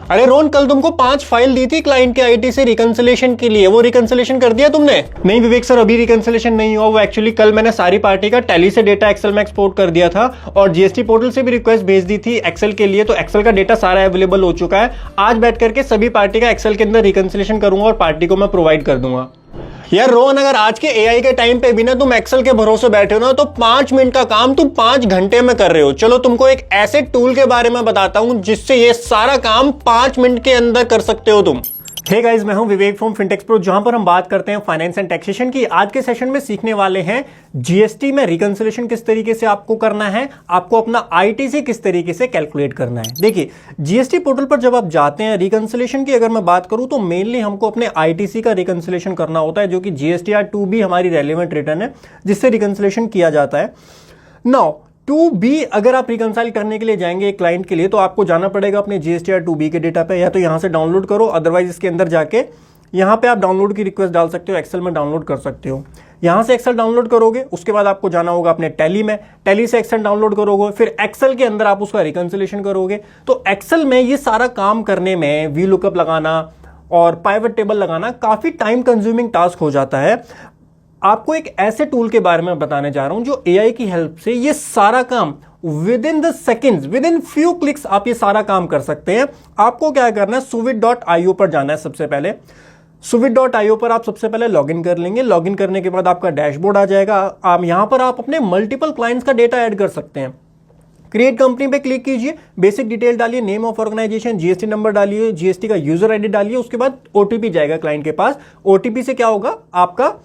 अरे रोहन, कल तुमको 5 फाइल दी थी क्लाइंट के आईटी से रिकंसिलेशन के लिए, वो रिकंसिलेशन कर दिया तुमने? नहीं विवेक सर, अभी रिकंसिलेशन नहीं हुआ। वो एक्चुअली कल मैंने सारी पार्टी का टैली से डेटा एक्सेल में एक्सपोर्ट कर दिया था और जीएसटी पोर्टल से भी रिक्वेस्ट भेज दी थी एक्सेल के लिए, तो एक्सेल का डेटा सारा अवेलेबल हो चुका है। आज बैठ करके सभी पार्टी का एक्सेल के अंदर रिकंसिलेशन करूंगा और पार्टी को मैं प्रोवाइड कर दूंगा। यार रोहन, अगर आज के एआई के टाइम पे भी ना तुम एक्सेल के भरोसे बैठे हो ना, तो 5 मिनट का काम तुम 5 घंटे में कर रहे हो। चलो तुमको एक ऐसे टूल के बारे में बताता हूं जिससे ये सारा काम 5 मिनट के अंदर कर सकते हो तुम। हे गाइस, मैं हूं विवेक फ्रॉम फिनटेक्स प्रो, जहां पर हम बात करते हैं फाइनेंस एंड टैक्सेशन की। आज के सेशन में सीखने वाले हैं जीएसटी में रिकंसिलेशन किस तरीके से आपको करना है, आपको अपना आईटीसी किस तरीके से कैलकुलेट करना है। देखिए, जीएसटी पोर्टल पर जब आप जाते हैं, रिकंसिलेशन की अगर मैं बात करूं तो मेनली हमको अपने आईटीसी का रिकंसिलेशन करना होता है, जो कि जीएसटीआर 2B हमारी रेलेवेंट रिटर्न है जिससे रिकंसिलेशन किया जाता है। नाउ 2B अगर आप रिकंसाइल करने के लिए जाएंगे एक क्लाइंट के लिए, तो आपको जाना पड़ेगा अपने जीएसटीआर 2B के डेटा पे, या तो यहां से डाउनलोड करो, अदरवाइज इसके अंदर जाके यहां पे आप डाउनलोड की रिक्वेस्ट डाल सकते हो, एक्सेल में डाउनलोड कर सकते हो। यहां से एक्सेल डाउनलोड करोगे, उसके बाद आपको जाना होगा अपने टैली में, टैली से एक्सेल डाउनलोड करोगे, फिर एक्सेल के अंदर आप उसका रिकंसिलेशन करोगे। तो एक्सेल में ये सारा काम करने में वी लुकअप लगाना और पाइवट टेबल लगाना काफी टाइम कंज्यूमिंग टास्क हो जाता है। आपको एक ऐसे टूल के बारे में बताने जा रहा हूं जो एआई की हेल्प से ये सारा काम with in the seconds, with in few clicks आप ये सारा काम कर सकते हैं। आपको क्या करना है, suvid.io पर जाना है। सबसे पहले suvid.io पर आप सबसे पहले लॉगिन कर लेंगे। लॉगिन करने के बाद आपका डैशबोर्ड आ जाएगा। आप यहां पर आप अपने मल्टीपल क्लाइंट्स का डेटा ऐड कर सकते हैं। क्रिएट कंपनी पे क्लिक कीजिए, बेसिक डिटेल डालिए, name of organisation, GST number डालिए, जीएसटी का यूजर आईडी डालिए, उसके बाद ओटीपी जाएगा क्लाइंट के पास। ओटीपी से क्या होगा, आपका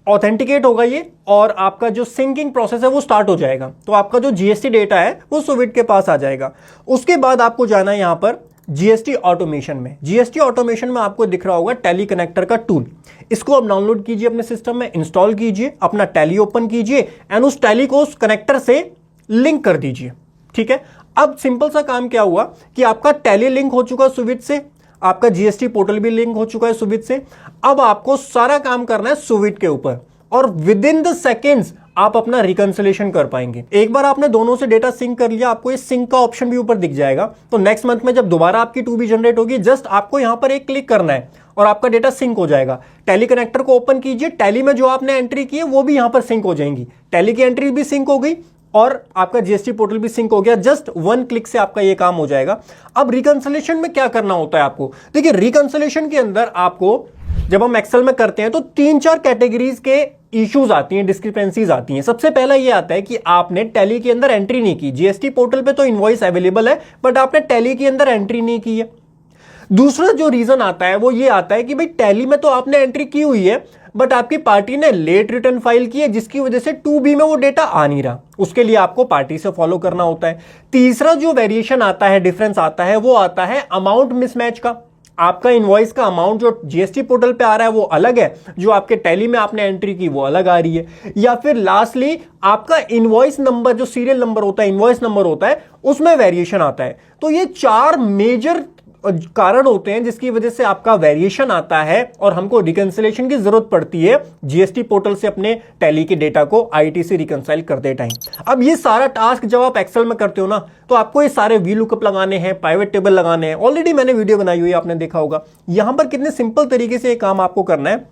ऑथेंटिकेट होगा ये, और आपका जो सिंकिंग प्रोसेस है वो स्टार्ट हो जाएगा। तो आपका जो जीएसटी डेटा है वो सुविड के पास आ जाएगा। उसके बाद आपको जाना है यहां पर जीएसटी ऑटोमेशन में। जीएसटी ऑटोमेशन में आपको दिख रहा होगा टैली कनेक्टर का टूल। इसको आप डाउनलोड कीजिए, अपने सिस्टम में इंस्टॉल कीजिए, अपना टैली ओपन कीजिए एंड उस टैली को उस कनेक्टर से लिंक कर दीजिए। ठीक है, अब सिंपल सा काम क्या हुआ कि आपका टैली लिंक हो चुका सुविड से, आपका जीएसटी पोर्टल भी लिंक हो चुका है सुविड से। अब आपको सारा काम करना है सुविड के ऊपर और विद इन द सेकेंड्स आप अपना रिकंसिलेशन कर पाएंगे। एक बार आपने दोनों से डेटा सिंक कर लिया, आपको ये सिंक का ऑप्शन भी ऊपर दिख जाएगा। तो नेक्स्ट मंथ में जब दोबारा आपकी 2B जनरेट होगी, जस्ट आपको यहां पर एक क्लिक करना है और आपका डेटा सिंक हो जाएगा। टैली कनेक्टर को ओपन कीजिए, टैली में जो आपने एंट्री की है वो भी यहां पर सिंक हो जाएंगी। टैली की एंट्री भी सिंक हो गई और आपका जीएसटी पोर्टल भी सिंक हो गया। जस्ट 1 क्लिक से आपका ये काम हो जाएगा। अब रिकंसिलेशन में क्या करना होता है आपको, देखिए रिकंसिलेशन के अंदर आपको जब हम एक्सेल में करते हैं तो 3-4 कैटेगरीज के इश्यूज आती हैं, डिस्क्रिपेंसीज आती हैं। सबसे पहला ये आता है कि आपने टैली के अंदर एंट्री नहीं की। जीएसटी पोर्टल पे तो इनवॉइस अवेलेबल है बट आपने टैली के अंदर एंट्री नहीं की है। दूसरा जो रीजन आता है वो ये आता है कि भाई टैली में तो आपने एंट्री की हुई है बट आपकी पार्टी ने लेट रिटर्न फाइल की है, जिसकी वजह से 2B में वो डेटा आ नहीं रहा। उसके लिए आपको पार्टी से फॉलो करना होता है। तीसरा जो वेरिएशन आता है, डिफरेंस आता है, वो आता है अमाउंट मिसमैच का। आपका इनवॉइस का अमाउंट जो जीएसटी पोर्टल पे आ रहा है वो अलग है, जो आपके टैली में आपने एंट्री की वो अलग आ रही है। या फिर लास्टली आपका इनवॉइस नंबर, जो सीरियल नंबर होता है, इनवॉइस नंबर होता है, उसमें वेरिएशन आता है। तो ये 4 मेजर कारण होते हैं जिसकी वजह से आपका वेरिएशन आता है और हमको रिकंसिलेशन की जरूरत पड़ती है जीएसटी पोर्टल से अपने टैली के डेटा को आईटीसी रिकंसाइल करते टाइम। अब ये सारा टास्क जब आप एक्सेल में करते हो ना, तो आपको ये सारे वी लुकअप लगाने हैं, पाइवट टेबल लगाने हैं। ऑलरेडी मैंने वीडियो बनाई हुई है, आपने देखा होगा। यहां पर कितने सिंपल तरीके से ये काम आपको करना है।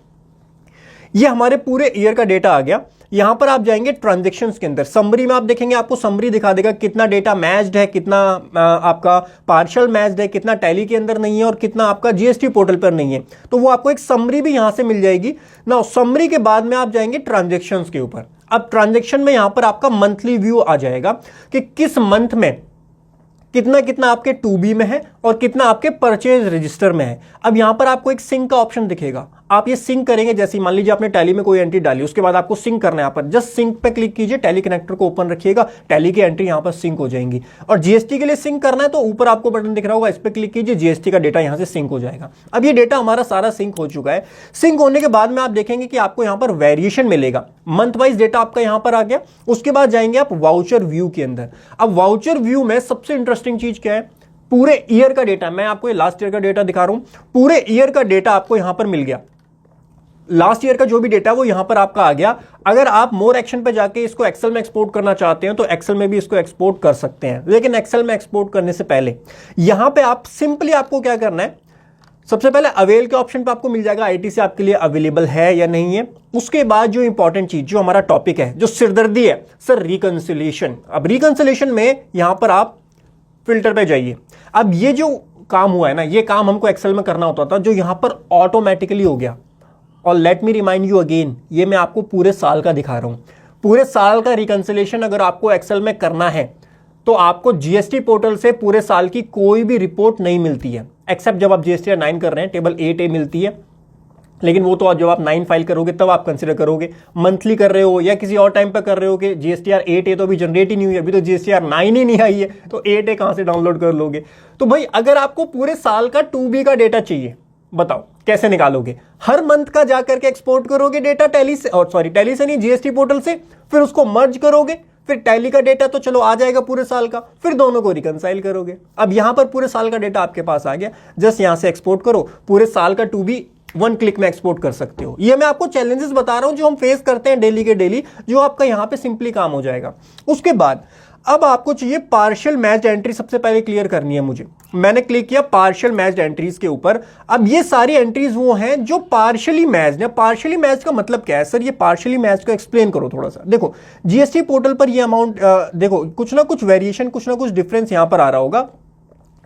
ये हमारे पूरे ईयर का डेटा आ गया। यहां पर आप जाएंगे ट्रांजैक्शंस के अंदर, समरी में आप देखेंगे, आपको समरी दिखा देगा कितना डेटा मैच्ड है, कितना आपका पार्शियल मैच्ड है, कितना टैली के अंदर नहीं है और कितना आपका जीएसटी पोर्टल पर नहीं है। तो वो आपको एक समरी भी यहां से मिल जाएगी ना। समरी के बाद में आप जाएंगे ट्रांजैक्शंस के ऊपर। अब ट्रांजैक्शन में यहां पर आपका मंथली व्यू आ जाएगा कि किस मंथ में कितना कितना आपके 2B में है और कितना आपके परचेज रजिस्टर में है। अब यहां पर आपको एक सिंक का ऑप्शन दिखेगा। आप ये सिंक करेंगे, जैसे मान लीजिए आपने टैली में कोई एंट्री डाली, उसके बाद आपको सिंक करना है। यहाँ पर जस्ट सिंक पे क्लिक कीजिए, टैली कनेक्टर को ओपन रखिएगा, टैली की एंट्री यहाँ पर सिंक हो जाएंगी। और जीएसटी के लिए सिंक करना है तो ऊपर आपको बटन दिख रहा होगा, इस पर क्लिक कीजिए, जीएसटी का डेटा यहाँ से सिंक हो जाएगा। अब ये डेटा हमारा सारा सिंक हो चुका है। सिंक होने के बाद में आप देखेंगे कि आपको यहाँ पर वेरिएशन मिलेगा, मंथ वाइज डेटा आपका यहाँ पर आ गया। उसके बाद जाएंगे आप वाउचर व्यू के अंदर। अब वाउचर व्यू में सबसे इंटरेस्टिंग चीज क्या है, पूरे ईयर का डेटा। मैं आपको ये लास्ट ईयर का डेटा दिखा रहा हूं। पूरे ईयर का डेटा आपको यहां पर मिल गया। लास्ट ईयर का जो भी डेटा वो यहां पर आपका आ गया। अगर आप मोर एक्शन पे जाके इसको एक्सेल में एक्सपोर्ट करना चाहते हैं तो एक्सेल में भी इसको एक्सपोर्ट कर सकते हैं, लेकिन एक्सेल में एक्सपोर्ट करने से पहले यहां पे आप सिंपली आपको क्या करना है, सबसे पहले अवेल के ऑप्शन पे आपको मिल जाएगा आईटीसी आपके लिए अवेलेबल है या नहीं है। उसके बाद जो इंपॉर्टेंट चीज, जो हमारा टॉपिक है, जो सिरदर्दी है सर, रिकंसिलिएशन। अब रिकंसिलिएशन में यहां पर आप फिल्टर पे जाइए। अब ये जो काम हुआ है ना, ये काम हमको एक्सेल में करना होता था, जो यहां पर ऑटोमेटिकली हो गया। और let me remind you again, ये मैं आपको पूरे साल का दिखा रहा हूं। पूरे साल का रिकंसिलिएशन अगर आपको एक्सेल में करना है तो आपको जीएसटी पोर्टल से पूरे साल की कोई भी रिपोर्ट नहीं मिलती है, एक्सेप्ट जब आप जीएसटी 9 कर रहे हैं, टेबल 8A मिलती है। लेकिन वो तो जब आप 9 फाइल करोगे तब आप कंसिडर करोगे। मंथली कर रहे हो या किसी और टाइम पर कर रहे हो कि जीएसटीआर 8A तो अभी जनरेट ही नहीं हुई, अभी तो जीएसटीआर 9 ही नहीं आई है, तो 8A कहां से डाउनलोड कर लोगे। तो भाई अगर आपको पूरे साल का 2B का डेटा चाहिए, बताओ कैसे निकालोगे। हर मंथ का जाकर के एक्सपोर्ट करोगे डेटा टैली से, और सॉरी टैली से नहीं, जीएसटी पोर्टल से, फिर उसको मर्ज करोगे, फिर टैली का डेटा तो चलो आ जाएगा पूरे साल का, फिर दोनों को रिकंसाइल करोगे। अब यहां पर पूरे साल का डेटा आपके पास आ गया, जस्ट यहां से एक्सपोर्ट करो, पूरे साल का 2B 1 क्लिक में एक्सपोर्ट कर सकते हो। ये मैं आपको चैलेंजेस बता रहा हूं जो हम फेस करते हैं डेली के डेली, जो आपका यहां पे सिंपली काम हो जाएगा। उसके बाद अब आपको चाहिए पार्शियल मैच एंट्री, सबसे पहले क्लियर करनी है मुझे। मैंने क्लिक किया पार्शियल मैच एंट्रीज के ऊपर। अब ये सारी एंट्रीज वो हैं जो पार्शियली मैच्ड है। पार्शियली मैच का मतलब क्या है सर, ये पार्शियली मैच को एक्सप्लेन करो थोड़ा सा। देखो जीएसटी पोर्टल पर ये अमाउंट, देखो कुछ ना कुछ वेरिएशन, कुछ ना कुछ डिफरेंस यहां पर आ रहा होगा,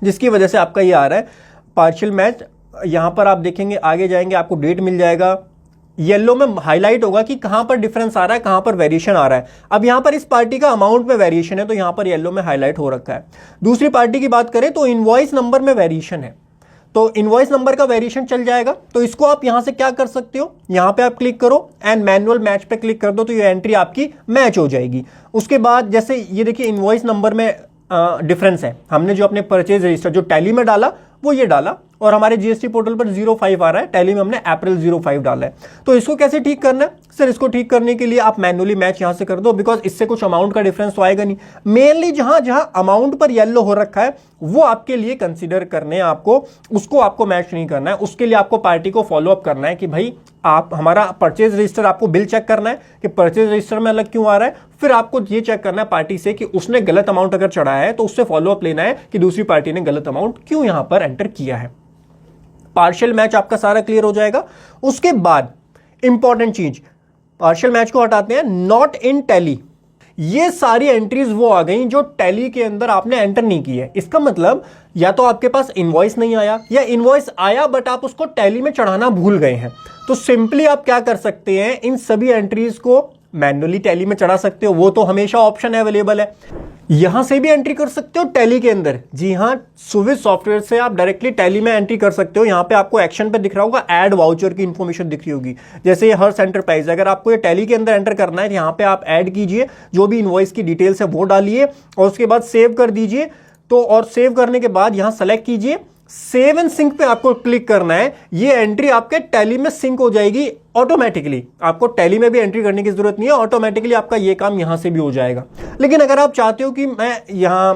जिसकी वजह से आपका ये आ रहा है पार्शियल मैच। यहां पर आप देखेंगे, आगे जाएंगे, आपको डेट मिल जाएगा, येलो में हाईलाइट होगा कि कहां पर डिफरेंस आ रहा है, कहां पर वेरिएशन आ रहा है। अब यहां पर इस पार्टी का अमाउंट में वेरिएशन है तो यहां पर येलो में हाईलाइट हो रखा है। दूसरी पार्टी की बात करें तो इनवॉइस नंबर में वेरिएशन है, तो इनवॉइस नंबर का वेरिएशन चल जाएगा। तो इसको आप यहां से क्या कर सकते हो, यहां पे आप क्लिक करो एंड मैनुअल मैच पे क्लिक कर दो, तो ये एंट्री आपकी मैच हो जाएगी। उसके बाद जैसे ये देखिए इनवॉइस नंबर में डिफरेंस है, हमने जो अपने परचेज रजिस्टर जो टैली में डाला वो ये डाला, और हमारे जीएसटी पोर्टल पर 05 आ रहा है, टैली में हमने अप्रैल 05 डाला है। तो इसको कैसे ठीक करना है सर, इसको ठीक करने के लिए आप मैनुअली मैच यहां से कर दो, बिकॉज इससे कुछ अमाउंट का डिफरेंस तो आएगा नहीं। मेनली जहां जहां अमाउंट पर येलो हो रखा है वो आपके लिए कंसीडर करने हैं, आपको उसको आपको मैच नहीं करना है। उसके लिए आपको पार्टी को फॉलो अप करना है कि भाई आप हमारा परचेज रजिस्टर, आपको बिल चेक करना है कि परचेज रजिस्टर में अलग क्यों आ रहा है। फिर आपको ये चेक करना है पार्टी से कि उसने गलत अमाउंट अगर चढ़ाया है तो उससे फॉलो अप लेना है कि दूसरी पार्टी ने गलत अमाउंट क्यों यहां पर एंटर किया है। पार्शियल मैच आपका सारा क्लियर हो जाएगा। उसके बाद इंपॉर्टेंट चीज, पार्शियल मैच को हटाते हैं, नॉट इन टैली। ये सारी एंट्रीज वो आ गई जो टैली के अंदर आपने एंटर नहीं की है। इसका मतलब या तो आपके पास इनवॉइस नहीं आया, या इनवॉइस आया बट आप उसको टैली में चढ़ाना भूल गए हैं। तो सिंपली आप क्या कर सकते हैं, इन सभी एंट्रीज को मैन्युअली टैली में चढ़ा सकते हो, वो तो हमेशा ऑप्शन अवेलेबल है। यहां से भी एंट्री कर सकते हो टैली के अंदर, जी हां, सुविस सॉफ्टवेयर से आप डायरेक्टली टैली में एंट्री कर सकते हो। यहां पे आपको एक्शन पे दिख रहा होगा, ऐड वाउचर की इंफॉर्मेशन दिख रही होगी, जैसे ये हर सेंटर प्राइस। अगर आपको ये टैली के अंदर एंटर करना है, यहां पे आप ऐड कीजिए, जो भी इनवॉइस की डिटेल्स है वो डालिए, और उसके बाद सेव कर दीजिए। तो और सेव करने के बाद यहां सेलेक्ट कीजिए, सेव एंड सिंक पे आपको क्लिक करना है। ये एंट्री आपके टैली में सिंक हो जाएगी ऑटोमेटिकली, आपको टैली में भी एंट्री करने की जरूरत नहीं है, ऑटोमेटिकली आपका ये काम यहां से भी हो जाएगा। लेकिन अगर आप चाहते हो कि मैं यहां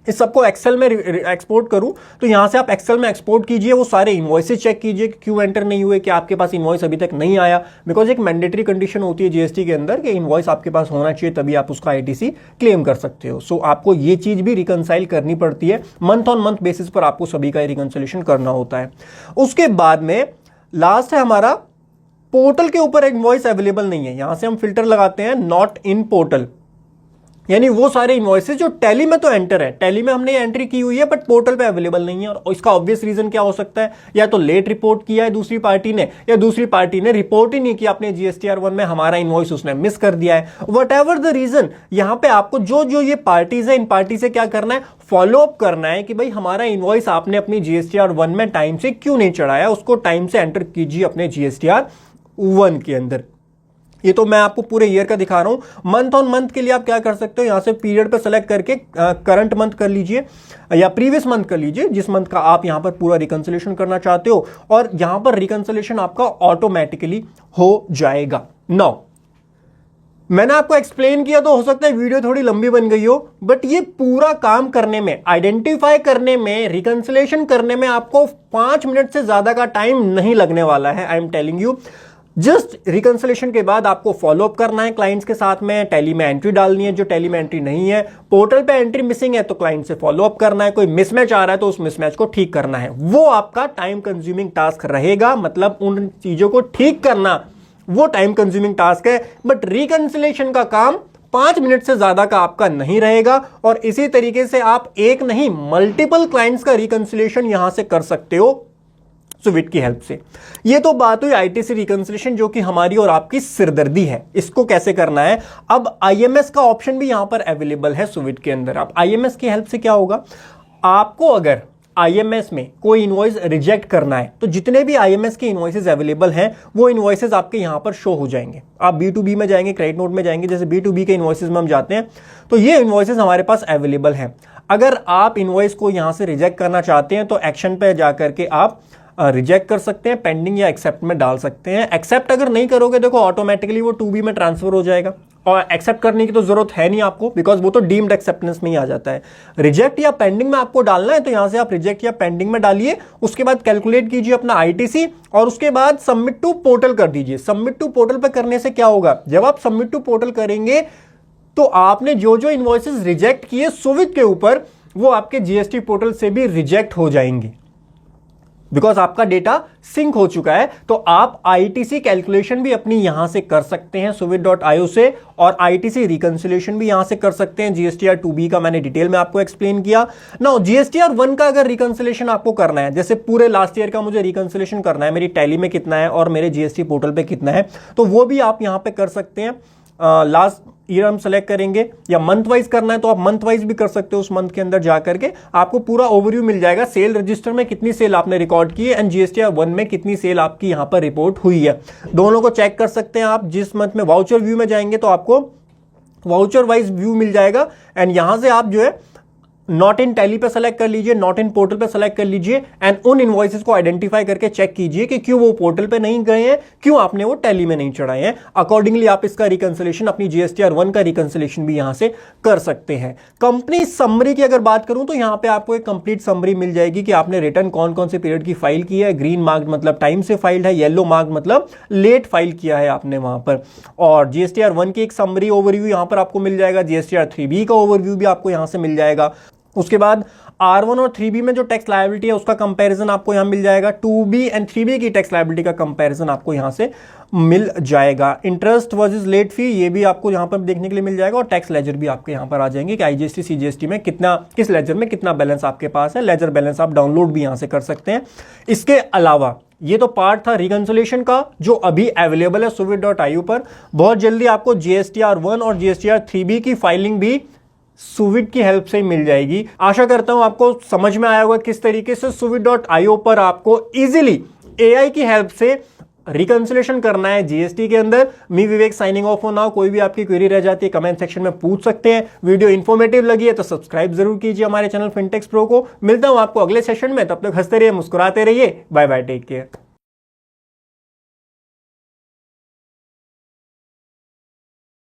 इस सबको एक्सेल में एक्सपोर्ट करूं, तो यहां से आप एक्सेल में एक्सपोर्ट कीजिए, वो सारे इनवॉइसेस चेक कीजिए कि क्यों एंटर नहीं हुए, कि आपके पास इनवॉइस अभी तक नहीं आया। बिकॉज एक मैंडेटरी कंडीशन होती है जीएसटी के अंदर कि इनवॉइस आपके पास होना चाहिए, तभी आप उसका आईटीसी क्लेम कर सकते हो। सो आपको ये चीज भी रिकंसाइल करनी पड़ती है, मंथ ऑन मंथ बेसिस पर आपको सभी का रिकंसिलिएशन करना होता है। उसके बाद में लास्ट है हमारा, पोर्टल के ऊपर इनवॉइस अवेलेबल नहीं है, यहां से हम फिल्टर लगाते हैं नॉट इन पोर्टल, यानी वो सारे इनवॉइसेस जो टैली में तो एंटर है, टैली में हमने एंट्री की हुई है बट पोर्टल पे अवेलेबल नहीं है। और इसका ऑब्वियस रीजन क्या हो सकता है, या तो लेट रिपोर्ट किया है दूसरी पार्टी ने, या दूसरी पार्टी ने रिपोर्ट ही नहीं किया अपने जीएसटीआर 1 में, हमारा इनवॉइस उसने मिस कर दिया है। व्हाटएवर द रीजन, यहां पे आपको जो जो ये पार्टीज है, इन पार्टी से क्या करना है, फॉलो अप करना है कि भाई हमारा इनवॉइस आपने अपनी जीएसटीआर 1 में टाइम से क्यों नहीं चढ़ाया, उसको टाइम से एंटर कीजिए अपने जीएसटीआर 1 के अंदर। ये तो मैं आपको पूरे ईयर का दिखा रहा हूं। मंथ ऑन मंथ के लिए आप क्या कर सकते हो, यहां से पीरियड पर सेलेक्ट करके करंट मंथ कर लीजिए या प्रीवियस मंथ कर लीजिए, जिस मंथ का आप यहां पर पूरा रिकंसिलिएशन करना चाहते हो, और यहां पर रिकंसिलिएशन आपका ऑटोमेटिकली हो जाएगा। नाउ मैंने आपको एक्सप्लेन किया तो हो सकता है वीडियो थोड़ी लंबी बन गई हो, बट ये पूरा काम करने में, आइडेंटिफाई करने में, रिकंसिलिएशन करने में आपको 5 मिनट से ज्यादा का टाइम नहीं लगने वाला है। I am telling you, just reconciliation के बाद आपको फॉलोअप करना है क्लाइंट्स के साथ में, टैली में एंट्री डालनी है, जो टैली में एंट्री नहीं है, पोर्टल पे एंट्री मिसिंग है तो क्लाइंट से फॉलोअप करना है, कोई मिसमैच आ रहा है तो उस मिसमैच को ठीक करना है। वो आपका टाइम कंज्यूमिंग टास्क रहेगा, मतलब उन चीजों को ठीक करना वो टाइम कंज्यूमिंग टास्क है। बट रिकंसिलेशन का काम 5 मिनट से ज्यादा का आपका नहीं रहेगा, और इसी तरीके से आप एक नहीं मल्टीपल क्लाइंट्स का रिकंसिलेशन यहां से कर सकते हो सुविट की हेल्प से। ये तो बात हुई आईटीसी रिकंसिलेशन, जो कि हमारी और आपकी सिरदर्दी है। इसको कैसे करना है, अब आईएमएस का ऑप्शन भी यहां पर अवेलेबल है सुविट के अंदर। अब आईएमएस की हेल्प से क्या होगा, आपको अगर आईएमएस में कोई इनवॉइस रिजेक्ट करना है तो जितने भी आईएमएस के इनवॉइसेस अवेलेबल हैं वो इनवॉइसेस आपके यहां पर शो हो जाएंगे। आप B2B में जाएंगे, क्रेडिट नोट में जाएंगे, जैसे B2B के इनवॉइसेस में हम जाते हैं तो ये इनवॉइसेस हमारे पास अवेलेबल हैं। अगर आप इनवॉइस को यहां से रिजेक्ट करना चाहते हैं तो एक्शन पे जाकर के आप रिजेक्ट कर सकते हैं, पेंडिंग या एक्सेप्ट में डाल सकते हैं। एक्सेप्ट अगर नहीं करोगे देखो ऑटोमेटिकली वो 2B में ट्रांसफर हो जाएगा, और एक्सेप्ट करने की तो जरूरत है नहीं आपको, बिकॉज वो तो डीम्ड एक्सेप्टेंस में ही आ जाता है। रिजेक्ट या पेंडिंग में आपको डालना है तो यहां से आप रिजेक्ट या पेंडिंग में डालिए, उसके बाद कैलकुलेट कीजिए अपना आईटीसी और उसके बाद सबमिट टू पोर्टल कर दीजिए। सबमिट टू पोर्टल पर करने से क्या होगा, जब आप सबमिट टू पोर्टल करेंगे तो आपने जो जो इनवॉइसेस रिजेक्ट किए सुविट के ऊपर वो आपके जीएसटी पोर्टल से भी रिजेक्ट हो जाएंगे, बिकॉज आपका डेटा सिंक हो चुका है। तो आप आईटीसी कैलकुलेशन भी अपनी यहां से कर सकते हैं suvid.io से, और आईटीसी रिकंसिलेशन भी यहां से कर सकते हैं। जीएसटीआर 2B का मैंने डिटेल में आपको एक्सप्लेन किया ना। जीएसटीआर 1 का अगर रिकंसिलेशन आपको करना है, जैसे पूरे लास्ट ईयर का मुझे रिकंसिलेशन करना है, मेरी टैली में कितना है और मेरे जीएसटी पोर्टल पे कितना है, तो वो भी आप यहां पे कर सकते हैं। लास्ट ईयर हम सेलेक्ट करेंगे, या मंथ वाइज करना है तो आप मंथ वाइज भी कर सकते हो। उस मंथ के अंदर जाकर के आपको पूरा ओवरव्यू मिल जाएगा, सेल रजिस्टर में कितनी सेल आपने रिकॉर्ड की है एंड जीएसटीआर 1 में कितनी सेल आपकी यहां पर रिपोर्ट हुई है। दोनों को चेक कर सकते हैं आप। जिस मंथ में वाउचर व्यू में जाएंगे तो आपको वाउचर वाइज व्यू मिल जाएगा, एंड यहां से आप जो है नॉट इन टैली पे सेलेक्ट कर लीजिए, नॉट इन पोर्टल पे सेलेक्ट कर लीजिए, एंड उन इनवॉइसेस को आइडेंटिफाई करके चेक कीजिए कि क्यों वो पोर्टल पे नहीं गए हैं, क्यों आपने वो टैली में नहीं चढ़ाए हैं। अकॉर्डिंगली आप इसका रिकंसिलेशन, अपनी जीएसटीआर 1 का रिकंसिलेशन भी यहां से कर सकते हैं। कंपनी समरी की अगर बात करूं तो यहां पे आपको एक कंप्लीट समरी मिल जाएगी कि आपने रिटर्न कौन कौन से पीरियड की फाइल की है। ग्रीन मार्क मतलब टाइम से फाइल्ड है, येलो मार्क मतलब लेट फाइल किया है आपने वहां पर। और जीएसटीआर 1 की एक समरी ओवरव्यू यहां पर आपको मिल जाएगा, जीएसटीआर 3B का ओवरव्यू भी आपको यहां से मिल जाएगा। उसके बाद R1 और 3B में जो टैक्स लायबिलिटी है उसका कंपैरिजन आपको यहां मिल जाएगा। 2B एंड 3B की टैक्स लायबिलिटी का कंपैरिजन आपको यहां से मिल जाएगा। इंटरेस्ट वर्सेस लेट फी ये भी आपको यहां पर देखने के लिए मिल जाएगा, और टैक्स लेजर भी आपके यहां पर आ जाएंगे कि आईजीएसटी सीजीएसटी में कितना, किस लेजर में कितना बैलेंस आपके पास है। लेजर बैलेंस आप डाउनलोड भी यहां से कर सकते हैं। इसके अलावा ये तो पार्ट था रिकंसिलेशन का जो अभी अवेलेबल है suvid.io पर। बहुत जल्दी आपको जीएसटीआर 1 और जीएसटीआर 3B की फाइलिंग भी सुविट की हेल्प से मिल जाएगी। आशा करता हूं आपको समझ में आया होगा किस तरीके से suvid.io पर आपको इजीली एआई की हेल्प से रिकंसिलेशन करना है जीएसटी के अंदर। मी विवेक साइनिंग ऑफ नाउ। कोई भी आपकी क्वेरी रह जाती है कमेंट सेक्शन में पूछ सकते हैं। वीडियो इन्फॉर्मेटिव लगी है तो सब्सक्राइब जरूर कीजिए हमारे चैनल फिनटेक्स प्रो को। मिलता हूं आपको अगले सेशन में, तब तक हंसते रहिए, मुस्कुराते रहिए। Bye bye, take care.